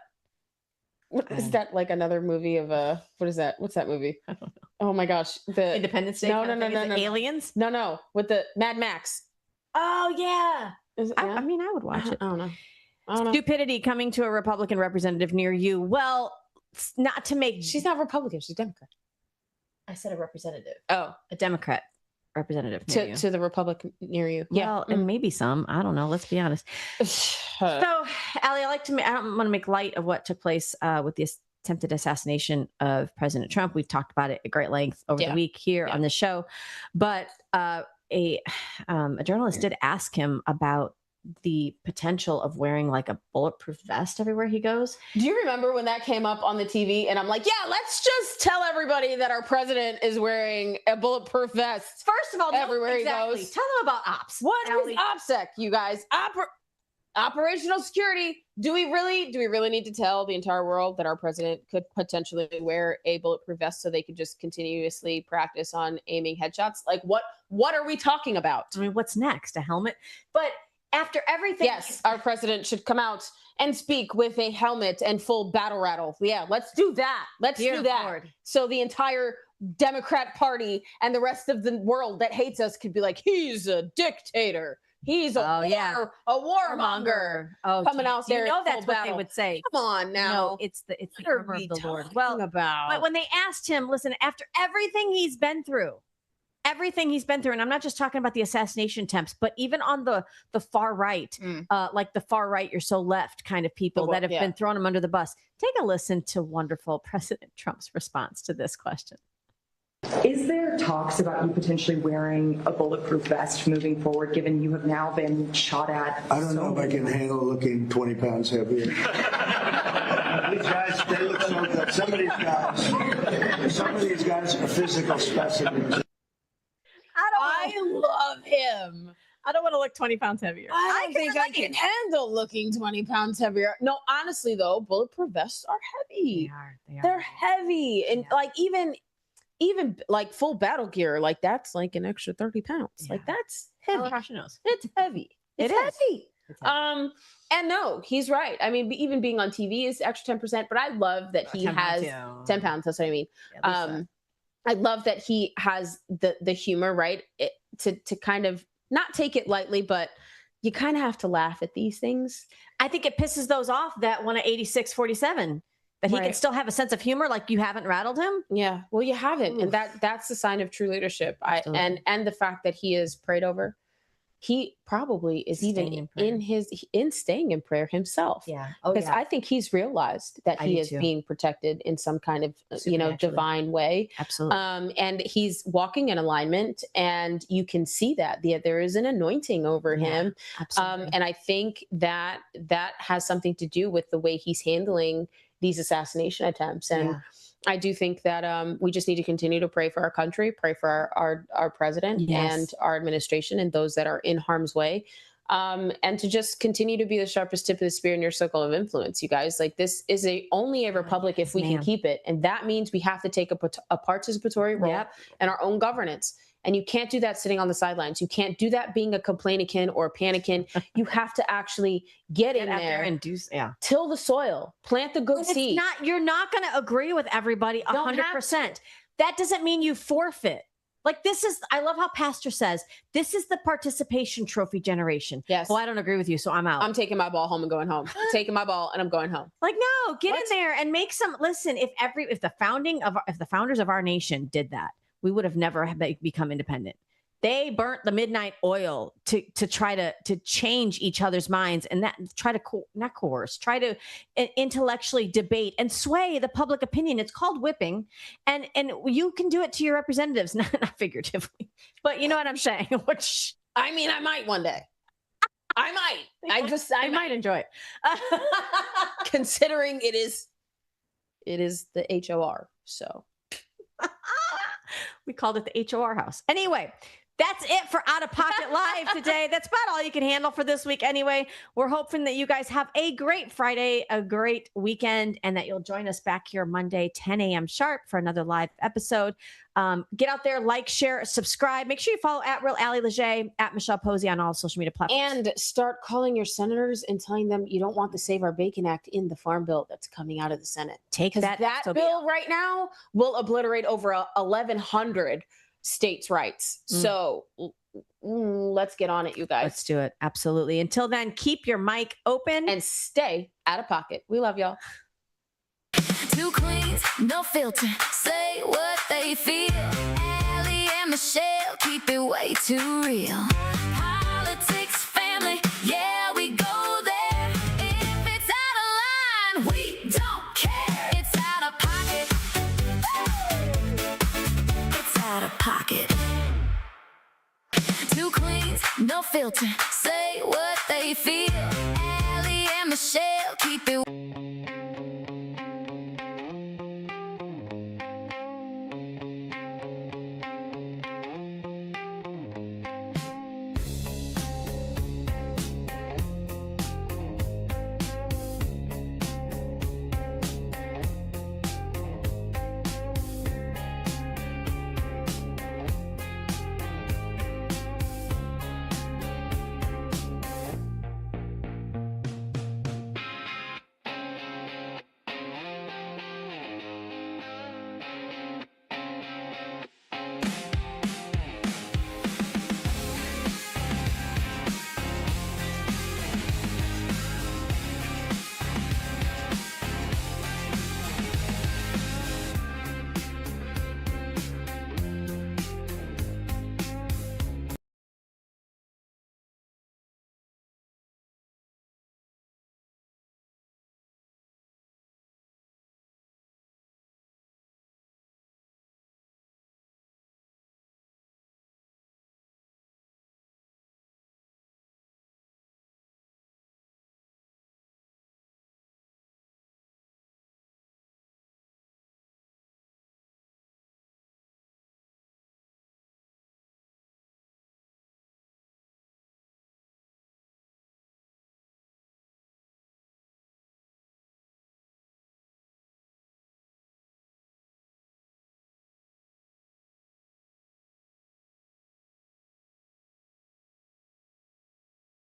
What is that, like another movie of what is that? What's that movie? I don't know. Oh my gosh. The Independence Day? No. Aliens? No. With the Mad Max. Oh, yeah. Yeah? I mean, I would watch it. I don't know. Stupidity coming to a Republican representative near you. Well, not to make... She's not Republican. She's Democrat. I said a representative. Oh. A Democrat representative near you. To the Republican near you. Well, and maybe some. I don't know. Let's be honest. So, Allie, I don't want to make light of what took place with the attempted assassination of President Trump. We've talked about it at great length over the week here on the show. But a journalist did ask him about the potential of wearing like a bulletproof vest everywhere he goes. Do you remember when that came up on the TV? And I'm like, yeah, let's just tell everybody that our president is wearing a bulletproof vest. First of all, everywhere he goes. Tell them about ops. What is OPSEC, you guys? Operational security. Do we really need to tell the entire world that our president could potentially wear a bulletproof vest so they could just continuously practice on aiming headshots? Like what are we talking about? I mean, what's next? A helmet? But after everything, yes, our president should come out and speak with a helmet and full battle rattle. Yeah, let's do that. Let's do that. Lord. So the entire Democrat Party and the rest of the world that hates us could be like, he's a dictator. He's a warmonger. Coming out there. You know that's what battle. they would say. Come on now. No, it's the armor of the Lord. Well, but when they asked him, listen, after everything he's been through, and I'm not just talking about the assassination attempts, but even on the far right, like the far right, you're so left kind of people that have been throwing him under the bus. Take a listen to wonderful President Trump's response to this question. Is there talks about you potentially wearing a bulletproof vest moving forward, given you have now been shot at? I don't know if I can handle looking 20 pounds heavier. These guys, they look so good. Some of these guys are physical specimens. I love him. I don't want to look 20 pounds heavier. I don't think I can handle looking 20 pounds heavier. No, honestly though, bulletproof vests are heavy. They're heavy. And like even like full battle gear, like that's like an extra 30 pounds. Like that's heavy. It's heavy. It's heavy. And no, he's right. I mean, even being on TV is extra 10%, but I love that he has 10 pounds. That's what I mean. I love that he has the humor, right? To kind of not take it lightly, but you kind of have to laugh at these things. I think it pisses those off that one at 86-47, that he can still have a sense of humor, like you haven't rattled him. Yeah, well, you haven't, and that's the sign of true leadership. And the fact that he is prayed over. He probably is staying even staying in prayer himself. Yeah. Because I think he's realized that he is being protected in some kind of, divine way. Absolutely. And he's walking in alignment, and you can see that there is an anointing over him. Absolutely. And I think that has something to do with the way he's handling these assassination attempts. And I do think that we just need to continue to pray for our country, pray for our president and our administration and those that are in harm's way, and to just continue to be the sharpest tip of the spear in your circle of influence, you guys. Like, this is only a republic if we can keep it. And that means we have to take a participatory role in our own governance. And you can't do that sitting on the sidelines. You can't do that being a complainikin or a panikin. You have to actually get in there and till the soil, plant the good seed. You're not going to agree with everybody 100%. That doesn't mean you forfeit. Like, I love how Pastor says, this is the participation trophy generation. Yes. Well, I don't agree with you, so I'm out. I'm taking my ball home and going home. Taking my ball and I'm going home. Like, no, get in there and make some, listen, if the founders of our nation did that, we would have never become independent. They burnt the midnight oil to try to change each other's minds, and that try to intellectually debate and sway the public opinion. It's called whipping, and you can do it to your representatives, not figuratively, but you know what I'm saying. Which, I mean, I might one day. I might. I might enjoy it, considering it is the HOR. So. We called it the HOR house. Anyway, That's it for Out of Pocket Live today. That's about all you can handle for this week anyway. We're hoping that you guys have a great Friday, a great weekend, and that you'll join us back here Monday, 10 a.m. sharp for another live episode. Get out there, like, share, subscribe. Make sure you follow at Real Allie Leger, at Michelle Posey on all social media platforms. And start calling your senators and telling them you don't want the Save Our Bacon Act in the Farm Bill that's coming out of the Senate. Take that bill right now will obliterate over 1,100 states' rights. So let's get on it, you guys. Let's do it. Absolutely. Until then, keep your mic open and stay out of pocket. We love y'all. Two queens, no filter, say what they feel. Allie and Michelle keep it way too real. Politics, family, yeah, we go there. If it's out of line, we don't care. It's out of pocket. It's out of pocket. Two queens, no filter, say what they feel. Allie and Michelle keep it